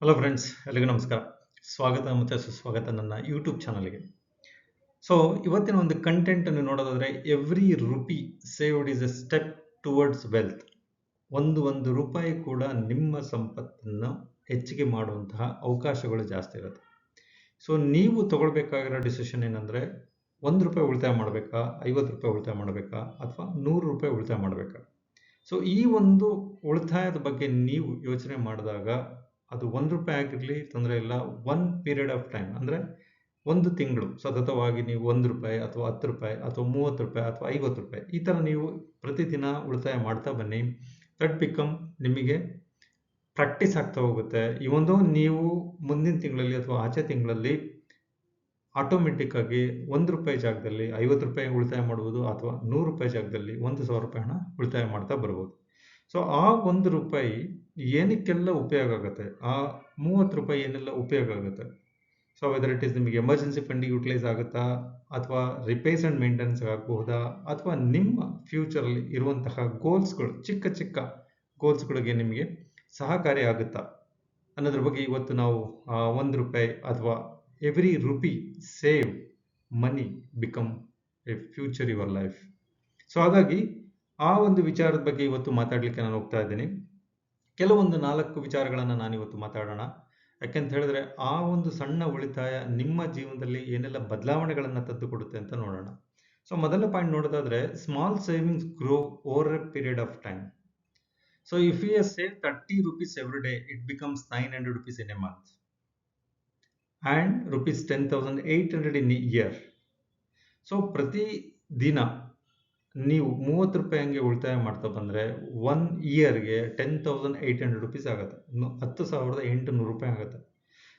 Hello friends, ಎಲ್ಲಿಗೂ ನಮಸ್ಕಾರ. ಸ್ವಾಗತ ಮತ್ತು ಸುಸ್ವಾಗತ ನನ್ನ ಯೂಟ್ಯೂಬ್ ಚಾನಲ್ಗೆ. ಸೊ ಇವತ್ತಿನ ಒಂದು ಕಂಟೆಂಟ್ ಅನ್ನು ನೋಡೋದಾದ್ರೆ, every rupee saved is A step towards wealth. ಒಂದು ರೂಪಾಯಿ ಕೂಡ ನಿಮ್ಮ ಸಂಪತ್ತನ್ನು ಹೆಚ್ಚಿಗೆ ಮಾಡುವಂತಹ ಅವಕಾಶಗಳು ಜಾಸ್ತಿ ಇರುತ್ತೆ. ಸೊ ನೀವು ತಗೊಳ್ಬೇಕಾಗಿರೋ ಡಿಸಿಷನ್ ಏನಂದ್ರೆ, ₹1 ಉಳಿತಾಯ ಮಾಡಬೇಕಾ, ₹50 ಉಳಿತಾಯ ಮಾಡಬೇಕಾ, ಅಥವಾ ₹100 ಉಳಿತಾಯ ಮಾಡಬೇಕಾ? ಸೊ ಈ ಒಂದು ಉಳಿತಾಯದ ಬಗ್ಗೆ ನೀವು ಯೋಚನೆ ಮಾಡಿದಾಗ, ಅದು ₹1 ಆಗಿರಲಿ ತೊಂದರೆ ಇಲ್ಲ, ಒನ್ ಪೀರಿಯಡ್ ಆಫ್ ಟೈಮ್ ಅಂದರೆ ಒಂದು ತಿಂಗಳು ಸತತವಾಗಿ ನೀವು ₹1 ಅಥವಾ ₹10 ಅಥವಾ ₹30 ಅಥವಾ ₹50 ಈ ಥರ ನೀವು ಪ್ರತಿದಿನ ಉಳಿತಾಯ ಮಾಡ್ತಾ ಬನ್ನಿ. ದಟ್ ಬಿಕಮ್ ನಿಮಗೆ ಪ್ರಾಕ್ಟೀಸ್ ಆಗ್ತಾ ಹೋಗುತ್ತೆ. ಈ ಒಂದು ನೀವು ಮುಂದಿನ ತಿಂಗಳಲ್ಲಿ ಅಥವಾ ಆಚೆ ತಿಂಗಳಲ್ಲಿ ಆಟೋಮೆಟಿಕ್ ಆಗಿ ₹1 ಜಾಗದಲ್ಲಿ ₹50 ಉಳಿತಾಯ ಮಾಡ್ಬೋದು, ಅಥವಾ ₹100 ಜಾಗದಲ್ಲಿ ₹1,000 ಹಣ ಉಳಿತಾಯ ಮಾಡ್ತಾ ಬರ್ಬೋದು. ಸೊ ಆ ₹1 ಏನಕ್ಕೆಲ್ಲ ಉಪಯೋಗ ಆಗುತ್ತೆ, ಆ ₹30 ಏನೆಲ್ಲ ಉಪಯೋಗ ಆಗುತ್ತೆ. ಸೊ ವೆದರ್ ಇಟ್ ಈಸ್ ನಿಮಗೆ ಎಮರ್ಜೆನ್ಸಿ ಫಂಡಿಗೆ ಯುಟಿಲೈಸ್ ಆಗುತ್ತಾ, ಅಥವಾ ರಿಪೇರ್ಸ್ ಆ್ಯಂಡ್ ಮೇಂಟೆನೆನ್ಸ್ ಆಗಬಹುದಾ, ಅಥವಾ ನಿಮ್ಮ ಫ್ಯೂಚರಲ್ಲಿ ಇರುವಂತಹ ಗೋಲ್ಸ್ಗಳು, ಚಿಕ್ಕ ಚಿಕ್ಕ ಗೋಲ್ಸ್ಗಳಿಗೆ ನಿಮಗೆ ಸಹಕಾರಿ ಆಗುತ್ತಾ ಅನ್ನೋದ್ರ ಬಗ್ಗೆ ಇವತ್ತು ನಾವು ₹1 ಅಥವಾ every rupee save money become A future your life. So ಹಾಗಾಗಿ ಆ ಒಂದು ವಿಚಾರದ ಬಗ್ಗೆ ಇವತ್ತು ಮಾತಾಡಲಿಕ್ಕೆ ನಾನು ಹೋಗ್ತಾ ಇದ್ದೀನಿ. ಕೆಲವೊಂದು 4 ವಿಚಾರಗಳನ್ನು ನಾನಿವತ್ತು ಮಾತಾಡೋಣ. ಯಾಕೆಂತ ಹೇಳಿದ್ರೆ, ಆ ಒಂದು ಸಣ್ಣ ಉಳಿತಾಯ ನಿಮ್ಮ ಜೀವನದಲ್ಲಿ ಏನೆಲ್ಲ ಬದಲಾವಣೆಗಳನ್ನು ತಂದುಕೊಡುತ್ತೆ ಅಂತ ನೋಡೋಣ. ಸೊ ಮೊದಲ ಪಾಯಿಂಟ್ ನೋಡೋದಾದ್ರೆ, small savings grow over a period of time. So if you save ₹30 every day, it becomes ₹900 in a month and ₹10,800 in a year. So ಪ್ರತಿ ದಿನ ನೀವು ₹30 ಹಂಗೆ ಉಳಿತಾಯ ಮಾಡ್ತಾ ಬಂದರೆ 1 ಇಯರ್ಗೆ ₹10,800 ಆಗುತ್ತೆ, ₹10,800 ಆಗುತ್ತೆ.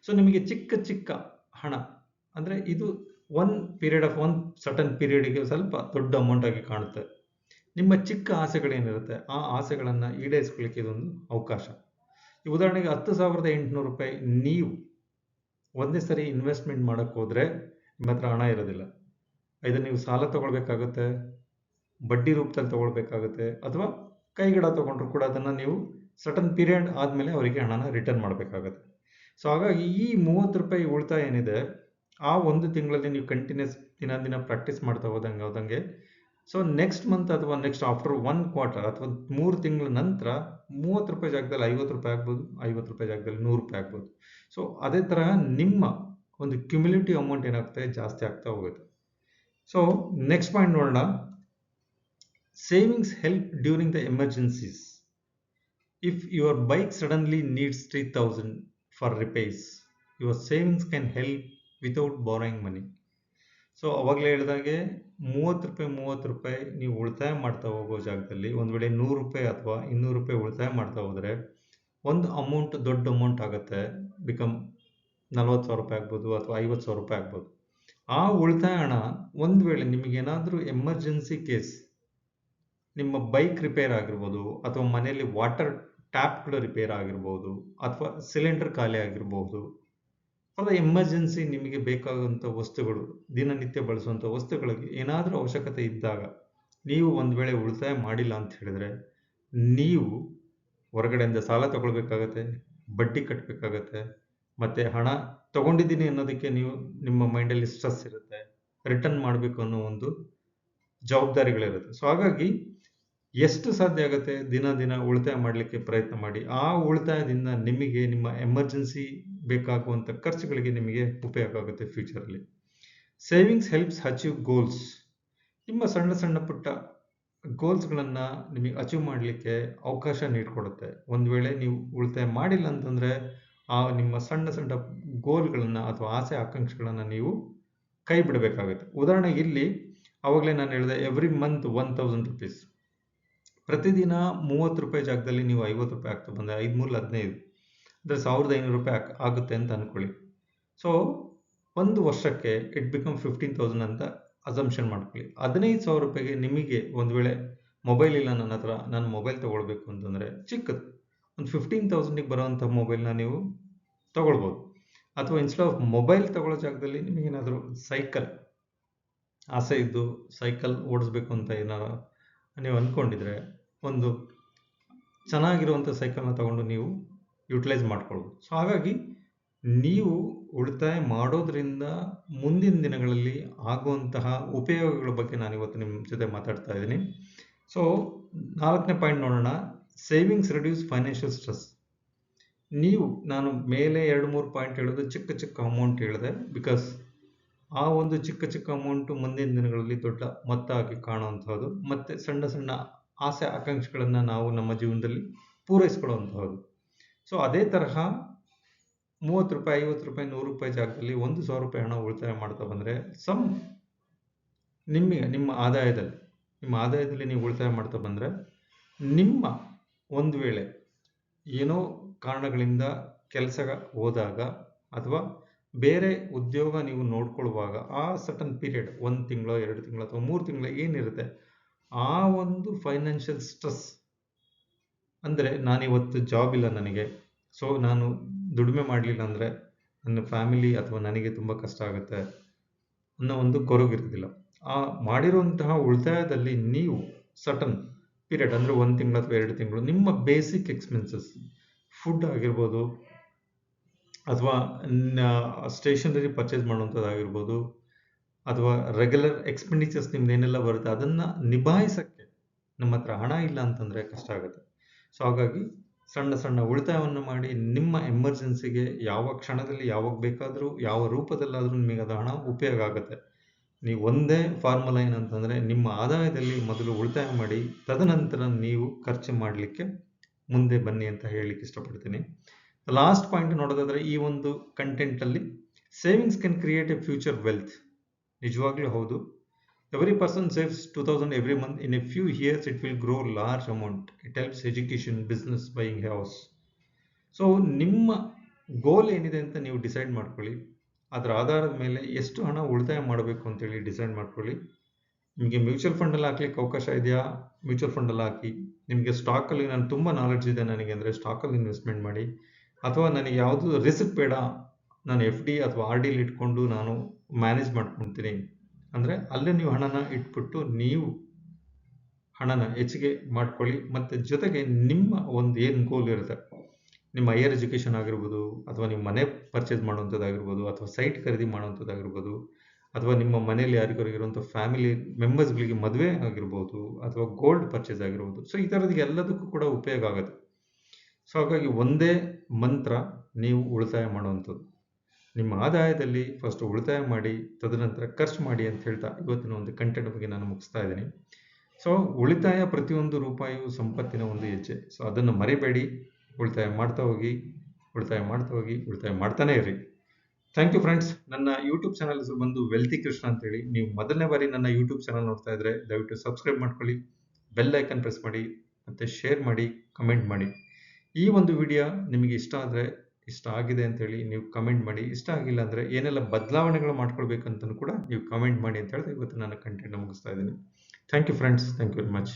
ಸೊ ನಿಮಗೆ ಚಿಕ್ಕ ಚಿಕ್ಕ ಹಣ ಅಂದರೆ ಇದು ಒನ್ ಸರ್ಟನ್ ಪೀರಿಯಡ್ಗೆ ಸ್ವಲ್ಪ ದೊಡ್ಡ ಅಮೌಂಟ್ ಆಗಿ ಕಾಣುತ್ತೆ. ನಿಮ್ಮ ಚಿಕ್ಕ ಆಸೆಗಳೇನಿರುತ್ತೆ ಆ ಆಸೆಗಳನ್ನು ಈಡೇರಿಸ್ಕೊಳ್ಳಿಕ್ಕೆ ಇದೊಂದು ಅವಕಾಶ. ಈ ಉದಾಹರಣೆಗೆ ₹10,800 ನೀವು ಒಂದೇ ಸರಿ ಇನ್ವೆಸ್ಟ್ಮೆಂಟ್ ಮಾಡೋಕ್ಕೆ ಹೋದರೆ ನಿಮ್ಮ ಹತ್ರ ಹಣ ಇರೋದಿಲ್ಲ. ಇದನ್ನು ನೀವು ಸಾಲ ತಗೊಳ್ಬೇಕಾಗುತ್ತೆ, ಬಡ್ಡಿ ರೂಪದಲ್ಲಿ ತಗೊಳ್ಬೇಕಾಗುತ್ತೆ, ಅಥವಾ ಕೈಗಡ ತಗೊಂಡ್ರು ಕೂಡ ಅದನ್ನು ನೀವು ಸರ್ಟನ್ ಪೀರಿಯಡ್ ಆದಮೇಲೆ ಅವರಿಗೆ ಹಣನ ರಿಟರ್ನ್ ಮಾಡಬೇಕಾಗುತ್ತೆ. ಸೊ ಹಾಗಾಗಿ ಈ ₹30 ಉಳಿತಾಯ ಏನಿದೆ, ಆ ಒಂದು ತಿಂಗಳಲ್ಲಿ ನೀವು ಕಂಟಿನ್ಯೂಸ್ ದಿನ ಪ್ರಾಕ್ಟೀಸ್ ಮಾಡ್ತಾ ಹೋದಂಗೆ ಸೊ ನೆಕ್ಸ್ಟ್ ಮಂತ್ ಅಥವಾ ನೆಕ್ಸ್ಟ್ ಆಫ್ಟರ್ 1 ಕ್ವಾರ್ಟರ್ ಅಥವಾ 3 ತಿಂಗಳ ನಂತರ ₹30 ಜಾಗದಲ್ಲಿ ₹50 ಆಗ್ಬೋದು, ₹50 ಜಾಗದಲ್ಲಿ ₹100 ಆಗ್ಬೋದು. ಸೊ ಅದೇ ತರಹ ನಿಮ್ಮ ಒಂದು ಕ್ಯುಮ್ಯುಲೇಟಿವ್ ಅಮೌಂಟ್ ಏನಾಗುತ್ತೆ, ಜಾಸ್ತಿ ಆಗ್ತಾ ಹೋಗುತ್ತೆ. ಸೊ ನೆಕ್ಸ್ಟ್ ಪಾಯಿಂಟ್ ನೋಡೋಣ. Savings help during the emergencies. If your bike suddenly needs 3,000 for repairs, your savings can help without borrowing money. So ಅವಾಗಲೇ ಹೇಳಿದಾಗೆ ₹30 ನೀವು ಉಳಿತಾಯ ಮಾಡ್ತಾ ಹೋಗೋ ಜಾಗದಲ್ಲಿ ಒಂದು ವೇಳೆ ₹100 ಅಥವಾ ₹200 ಉಳಿತಾಯ ಮಾಡ್ತಾ ಹೋದರೆ ಒಂದು ಅಮೌಂಟ್ ದೊಡ್ಡ ಅಮೌಂಟ್ ಆಗುತ್ತೆ, ಬಿಕಮ್ ₹40,000 ಆಗ್ಬೋದು ಅಥವಾ ₹50,000 ಆಗ್ಬೋದು. ಆ ಉಳಿತಾಯ ಹಣ ಒಂದು ವೇಳೆ ನಿಮಗೇನಾದರೂ ಎಮರ್ಜೆನ್ಸಿ ಕೇಸ್, ನಿಮ್ಮ ಬೈಕ್ ರಿಪೇರ್ ಆಗಿರ್ಬೋದು, ಅಥವಾ ಮನೆಯಲ್ಲಿ ವಾಟರ್ ಟ್ಯಾಪ್ಗಳು ರಿಪೇರ್ ಆಗಿರ್ಬೋದು, ಅಥವಾ ಸಿಲಿಂಡರ್ ಖಾಲಿ ಆಗಿರ್ಬೋದು, ಅಥವಾ ಎಮರ್ಜೆನ್ಸಿ ನಿಮಗೆ ಬೇಕಾಗುವಂಥ ವಸ್ತುಗಳು, ದಿನನಿತ್ಯ ಬಳಸುವಂಥ ವಸ್ತುಗಳಿಗೆ ಏನಾದರೂ ಅವಶ್ಯಕತೆ ಇದ್ದಾಗ ನೀವು ಒಂದು ವೇಳೆ ಉಳಿತಾಯ ಮಾಡಿಲ್ಲ ಅಂತ ಹೇಳಿದರೆ, ನೀವು ಹೊರಗಡೆಯಿಂದ ಸಾಲ ತಗೊಳ್ಬೇಕಾಗತ್ತೆ, ಬಡ್ಡಿ ಕಟ್ಟಬೇಕಾಗತ್ತೆ, ಮತ್ತು ಹಣ ತಗೊಂಡಿದ್ದೀನಿ ಅನ್ನೋದಕ್ಕೆ ನಿಮ್ಮ ಮೈಂಡಲ್ಲಿ ಸ್ಟ್ರೆಸ್ ಇರುತ್ತೆ, ರಿಟರ್ನ್ ಮಾಡಬೇಕು ಅನ್ನೋ ಒಂದು ಜವಾಬ್ದಾರಿಗಳಿರುತ್ತೆ. ಸೊ ಹಾಗಾಗಿ ಎಷ್ಟು ಸಾಧ್ಯ ಆಗುತ್ತೆ ದಿನ ಉಳಿತಾಯ ಮಾಡಲಿಕ್ಕೆ ಪ್ರಯತ್ನ ಮಾಡಿ. ಆ ಉಳಿತಾಯದಿಂದ ನಿಮಗೆ ನಿಮ್ಮ ಎಮರ್ಜೆನ್ಸಿ ಬೇಕಾಗುವಂಥ ಖರ್ಚುಗಳಿಗೆ ನಿಮಗೆ ಉಪಯೋಗ ಆಗುತ್ತೆ ಫ್ಯೂಚರಲ್ಲಿ. Savings helps achieve goals. ನಿಮ್ಮ ಸಣ್ಣ ಪುಟ್ಟ ಗೋಲ್ಸ್ಗಳನ್ನು ನಿಮಗೆ ಅಚೀವ್ ಮಾಡಲಿಕ್ಕೆ ಅವಕಾಶ ನೀಡಿಕೊಡುತ್ತೆ. ಒಂದು ವೇಳೆ ನೀವು ಉಳಿತಾಯ ಮಾಡಿಲ್ಲ ಅಂತಂದರೆ ಆ ನಿಮ್ಮ ಸಣ್ಣ ಗೋಲ್ಗಳನ್ನು ಅಥವಾ ಆಸೆ ಆಕಾಂಕ್ಷೆಗಳನ್ನು ನೀವು ಕೈ ಬಿಡಬೇಕಾಗುತ್ತೆ. ಉದಾಹರಣೆಗೆ ಇಲ್ಲಿ ಆವಾಗಲೇ ನಾನು ಹೇಳಿದೆ, ಎವ್ರಿ ಮಂತ್ ₹1,000. ಪ್ರತಿದಿನ ₹30 ಜಾಗದಲ್ಲಿ ನೀವು ₹50 ಆಗ್ತಾ ಬಂದರೆ 5 3 15 ಅಂದರೆ ₹1,500 ಆಗುತ್ತೆ ಅಂತ ಅಂದ್ಕೊಳ್ಳಿ. ಸೊ ಒಂದು ವರ್ಷಕ್ಕೆ ಇಟ್ ಬಿಕಮ್ 15,000 ಅಂತ ಅಸಂಪ್ಷನ್ ಮಾಡ್ಕೊಳ್ಳಿ. ₹15,000 ನಿಮಗೆ ಒಂದು ವೇಳೆ ಮೊಬೈಲ್ ಇಲ್ಲ ನನ್ನ ಹತ್ರ, ನಾನು ಮೊಬೈಲ್ ತೊಗೊಳ್ಬೇಕು ಅಂತಂದರೆ ಚಿಕ್ಕದು ಒಂದು 15,000ಗೆ ಬರೋವಂಥ ಮೊಬೈಲ್ನ ನೀವು ತೊಗೊಳ್ಬೋದು. ಅಥವಾ ಇನ್ಸ್ಟೆಡ್ ಆಫ್ ಮೊಬೈಲ್ ತೊಗೊಳ್ಳೋ ಜಾಗದಲ್ಲಿ ನಿಮಗೇನಾದರೂ ಸೈಕಲ್ ಆಸೆ ಇದ್ದು ಸೈಕಲ್ ಓಡಿಸ್ಬೇಕು ಅಂತ ಏನಾರು ನೀವು ಅಂದ್ಕೊಂಡಿದ್ರೆ, ಒಂದು ಚೆನ್ನಾಗಿರುವಂಥ ಸೈಕಲ್ನ ತೊಗೊಂಡು ನೀವು ಯುಟಿಲೈಸ್ ಮಾಡ್ಕೊಳ್ಬೋದು. ಸೊ ಹಾಗಾಗಿ ನೀವು ಉಳಿತಾಯ ಮಾಡೋದ್ರಿಂದ ಮುಂದಿನ ದಿನಗಳಲ್ಲಿ ಆಗುವಂತಹ ಉಪಯೋಗಗಳ ಬಗ್ಗೆ ನಾನು ಇವತ್ತು ನಿಮ್ಮ ಜೊತೆ ಮಾತಾಡ್ತಾ ಇದ್ದೀನಿ. ಸೊ 4ನೇ ಪಾಯಿಂಟ್ ನೋಡೋಣ. Savings reduce financial stress. ನಾನು ಮೇಲೆ 2-3 ಪಾಯಿಂಟ್ ಹೇಳೋದು ಚಿಕ್ಕ ಚಿಕ್ಕ ಅಮೌಂಟ್ ಹೇಳಿದೆ, ಬಿಕಾಸ್ ಆ ಒಂದು ಚಿಕ್ಕ ಚಿಕ್ಕ ಅಮೌಂಟು ಮುಂದಿನ ದಿನಗಳಲ್ಲಿ ದೊಡ್ಡ ಮೊತ್ತ ಆಗಿ ಕಾಣುವಂತಹದ್ದು, ಮತ್ತೆ ಸಣ್ಣ ಸಣ್ಣ ಆಸೆ ಆಕಾಂಕ್ಷೆಗಳನ್ನು ನಾವು ನಮ್ಮ ಜೀವನದಲ್ಲಿ ಪೂರೈಸ್ಕೊಳ್ಳುವಂತಹದ್ದು. ಸೊ ಅದೇ ತರಹ 30 ರೂಪಾಯಿ, 50 ರೂಪಾಯಿ, 100 ರೂಪಾಯಿ ಜಾಗದಲ್ಲಿ 1,000 ರೂಪಾಯಿ ಹಣ ಉಳಿತಾಯ ಮಾಡ್ತಾ ಬಂದರೆ ನಿಮ್ಮ ಆದಾಯದಲ್ಲಿ ನೀವು ಉಳಿತಾಯ ಮಾಡ್ತಾ ಬಂದರೆ, ನಿಮ್ಮ ಒಂದು ವೇಳೆ ಏನೋ ಕಾರಣಗಳಿಂದ ಕೆಲಸ ಹೋದಾಗ ಅಥವಾ ಬೇರೆ ಉದ್ಯೋಗ ನೀವು ನೋಡ್ಕೊಳ್ಳುವಾಗ ಆ ಸಟನ್ ಪೀರಿಯಡ್ 1 ತಿಂಗಳು, 2 ತಿಂಗಳು ಅಥವಾ 3 ತಿಂಗಳು ಏನಿರುತ್ತೆ, ಆ ಒಂದು ಫೈನಾನ್ಷಿಯಲ್ ಸ್ಟ್ರೆಸ್ ಅಂದರೆ ನಾನಿವತ್ತು ಜಾಬ್ ಇಲ್ಲ ನನಗೆ, ಸೊ ನಾನು ದುಡಿಮೆ ಮಾಡಲಿಲ್ಲ ಅಂದರೆ ನನ್ನ ಫ್ಯಾಮಿಲಿ ಅಥವಾ ನನಗೆ ತುಂಬ ಕಷ್ಟ ಆಗುತ್ತೆ ಅನ್ನೋ ಒಂದು ಕೊರಗಿರೋದಿಲ್ಲ. ಆ ಮಾಡಿರುವಂತಹ ಉಳಿತಾಯದಲ್ಲಿ ನೀವು ಸಟನ್ ಪೀರಿಯಡ್ ಅಂದರೆ 1 ತಿಂಗಳು ಅಥವಾ 2 ತಿಂಗಳು ನಿಮ್ಮ ಬೇಸಿಕ್ ಎಕ್ಸ್ಪೆನ್ಸಸ್, ಫುಡ್ ಆಗಿರ್ಬೋದು ಅಥವಾ ಸ್ಟೇಷನರಿ ಪರ್ಚೇಸ್ ಮಾಡುವಂಥದ್ದಾಗಿರ್ಬೋದು ಅಥವಾ ರೆಗ್ಯುಲರ್ ಎಕ್ಸ್ಪೆಂಡಿಚರ್ಸ್ ನಿಮ್ದು ಏನೆಲ್ಲ ಬರುತ್ತೆ ಅದನ್ನು ನಿಭಾಯಿಸೋಕ್ಕೆ ನಮ್ಮ ಹತ್ರ ಹಣ ಇಲ್ಲ ಅಂತಂದರೆ ಕಷ್ಟ ಆಗುತ್ತೆ. ಸೊ ಹಾಗಾಗಿ ಸಣ್ಣ ಸಣ್ಣ ಉಳಿತಾಯವನ್ನು ಮಾಡಿ ನಿಮ್ಮ ಎಮರ್ಜೆನ್ಸಿಗೆ ಯಾವ ಕ್ಷಣದಲ್ಲಿ ಯಾವಾಗ ಬೇಕಾದರೂ ಯಾವ ರೂಪದಲ್ಲಾದರೂ ನಿಮಗೆ ಅದು ಹಣ ಉಪಯೋಗ ಆಗುತ್ತೆ. ನೀವು ಒಂದೇ ಫಾರ್ಮುಲಾ ಏನಂತಂದರೆ ನಿಮ್ಮ ಆದಾಯದಲ್ಲಿ ಮೊದಲು ಉಳಿತಾಯ ಮಾಡಿ, ತದನಂತರ ನೀವು ಖರ್ಚು ಮಾಡಲಿಕ್ಕೆ ಮುಂದೆ ಬನ್ನಿ ಅಂತ ಹೇಳಲಿಕ್ಕೆ ಇಷ್ಟಪಡ್ತೀನಿ. ಲಾಸ್ಟ್ ಪಾಯಿಂಟ್ ನೋಡೋದಾದರೆ ಈ ಒಂದು ಕಂಟೆಂಟಲ್ಲಿ savings can create a future wealth. ನಿಜವಾಗ್ಲೂ ಹೌದು. Every person saves 2000 every month. In a few years it will grow large amount. It helps education, business, buying a house. So ನಿಮ್ಮ ಗೋಲ್ ಏನಿದೆ ಅಂತ ನೀವು ಡಿಸೈಡ್ ಮಾಡ್ಕೊಳ್ಳಿ. ಅದರ ಆಧಾರದ ಮೇಲೆ ಎಷ್ಟು ಹಣ ಉಳಿತಾಯ ಮಾಡಬೇಕು ಅಂತೇಳಿ ಡಿಸೈಡ್ ಮಾಡ್ಕೊಳ್ಳಿ. ನಿಮಗೆ ಮ್ಯೂಚುವಲ್ ಫಂಡಲ್ಲಿ ಹಾಕ್ಲಿಕ್ಕೆ ಅವಕಾಶ ಇದೆಯಾ, ಮ್ಯೂಚುವಲ್ ಫಂಡಲ್ಲಿ ಹಾಕಿ. ನಿಮಗೆ ಸ್ಟಾಕಲ್ಲಿ ನಾನು ತುಂಬ ನಾಲೆಡ್ಜ್ ಇದೆ ನನಗೆ ಅಂದರೆ ಸ್ಟಾಕಲ್ಲಿ ಇನ್ವೆಸ್ಟ್ಮೆಂಟ್ ಮಾಡಿ. ಅಥವಾ ನನಗೆ ಯಾವುದು ರಿಸ್ಕ್ ಬೇಡ, ನಾನು FD ಅಥವಾ RDಲಿ ಇಟ್ಕೊಂಡು ನಾನು ಮ್ಯಾನೇಜ್ ಮಾಡ್ಕೊತೀನಿ ಅಂದರೆ ಅಲ್ಲೇ ನೀವು ಹಣನ ಇಟ್ಬಿಟ್ಟು ನೀವು ಹಣನ ಹೆಚ್ಚಿಗೆ ಮಾಡ್ಕೊಳ್ಳಿ. ಮತ್ತು ಜೊತೆಗೆ ನಿಮ್ಮ ಒಂದು ಏನು ಗೋಲ್ ಇರುತ್ತೆ, ನಿಮ್ಮ ಹೈಯರ್ ಎಜುಕೇಷನ್ ಆಗಿರ್ಬೋದು ಅಥವಾ ನಿಮ್ಮ ಮನೆ ಪರ್ಚೇಸ್ ಮಾಡುವಂಥದ್ದಾಗಿರ್ಬೋದು ಅಥವಾ ಸೈಟ್ ಖರೀದಿ ಮಾಡುವಂಥದ್ದಾಗಿರ್ಬೋದು ಅಥವಾ ನಿಮ್ಮ ಮನೆಯಲ್ಲಿ ಯಾರಿಗಾರು ಇರುವಂಥ ಫ್ಯಾಮಿಲಿ ಮೆಂಬರ್ಸ್ಗಳಿಗೆ ಮದುವೆ ಆಗಿರ್ಬೋದು ಅಥವಾ ಗೋಲ್ಡ್ ಪರ್ಚೇಸ್ ಆಗಿರ್ಬೋದು. ಸೊ ಈ ಥರದ್ದು ಎಲ್ಲದಕ್ಕೂ ಕೂಡ ಉಪಯೋಗ ಆಗುತ್ತೆ. ಸೊ ಹಾಗಾಗಿ ಒಂದೇ ಮಂತ್ರ, ನೀವು ಉಳಿತಾಯ ಮಾಡುವಂಥದ್ದು. ನಿಮ್ಮ ಆದಾಯದಲ್ಲಿ ಫಸ್ಟ್ ಉಳಿತಾಯ ಮಾಡಿ, ತದನಂತರ ಖರ್ಚು ಮಾಡಿ ಅಂತ ಹೇಳ್ತಾ ಇವತ್ತಿನ ಒಂದು ಕಂಟೆಂಟ್ ಬಗ್ಗೆ ನಾನು ಮುಗಿಸ್ತಾ ಇದ್ದೀನಿ. ಸೊ ಉಳಿತಾಯ ಪ್ರತಿಯೊಂದು ರೂಪಾಯಿಯು ಸಂಪತ್ತಿನ ಒಂದು ಹೆಜ್ಜೆ. ಸೊ ಅದನ್ನು ಮರಿಬೇಡಿ. ಉಳಿತಾಯ ಮಾಡ್ತಾ ಹೋಗಿ, ಉಳಿತಾಯ ಮಾಡ್ತಾನೆ ಇರಿ. Thank you friends. ನನ್ನ ಯೂಟ್ಯೂಬ್ ಚಾನಲ್ ಹೆಸರು ಬಂದು ವೆಲ್ತಿ ಕೃಷ್ಣ ಅಂತೇಳಿ. ನೀವು ಮೊದಲನೇ ಬಾರಿ ನನ್ನ ಯೂಟ್ಯೂಬ್ ಚಾನಲ್ ನೋಡ್ತಾ ಇದ್ರೆ ದಯವಿಟ್ಟು ಸಬ್ಸ್ಕ್ರೈಬ್ ಮಾಡ್ಕೊಳ್ಳಿ, ಬೆಲ್ ಐಕನ್ ಪ್ರೆಸ್ ಮಾಡಿ, ಮತ್ತು ಶೇರ್ ಮಾಡಿ, ಕಮೆಂಟ್ ಮಾಡಿ. ಈ ಒಂದು ವಿಡಿಯೋ ನಿಮಗೆ ಇಷ್ಟ ಆಗಿದೆ ಅಂತೇಳಿ ನೀವು ಕಮೆಂಟ್ ಮಾಡಿ. ಇಷ್ಟ ಆಗಿಲ್ಲ ಅಂದರೆ ಏನೆಲ್ಲ ಬದಲಾವಣೆಗಳು ಮಾಡ್ಕೊಳ್ಬೇಕಂತಲೂ ಕೂಡ ನೀವು ಕಮೆಂಟ್ ಮಾಡಿ ಅಂತ ಹೇಳಿದ್ರೆ ಇವತ್ತು ನನ್ನ ಕಂಟೆಂಟ್ ಮುಗಿಸ್ತಾ ಇದ್ದೀನಿ. Thank you friends. Thank you very much.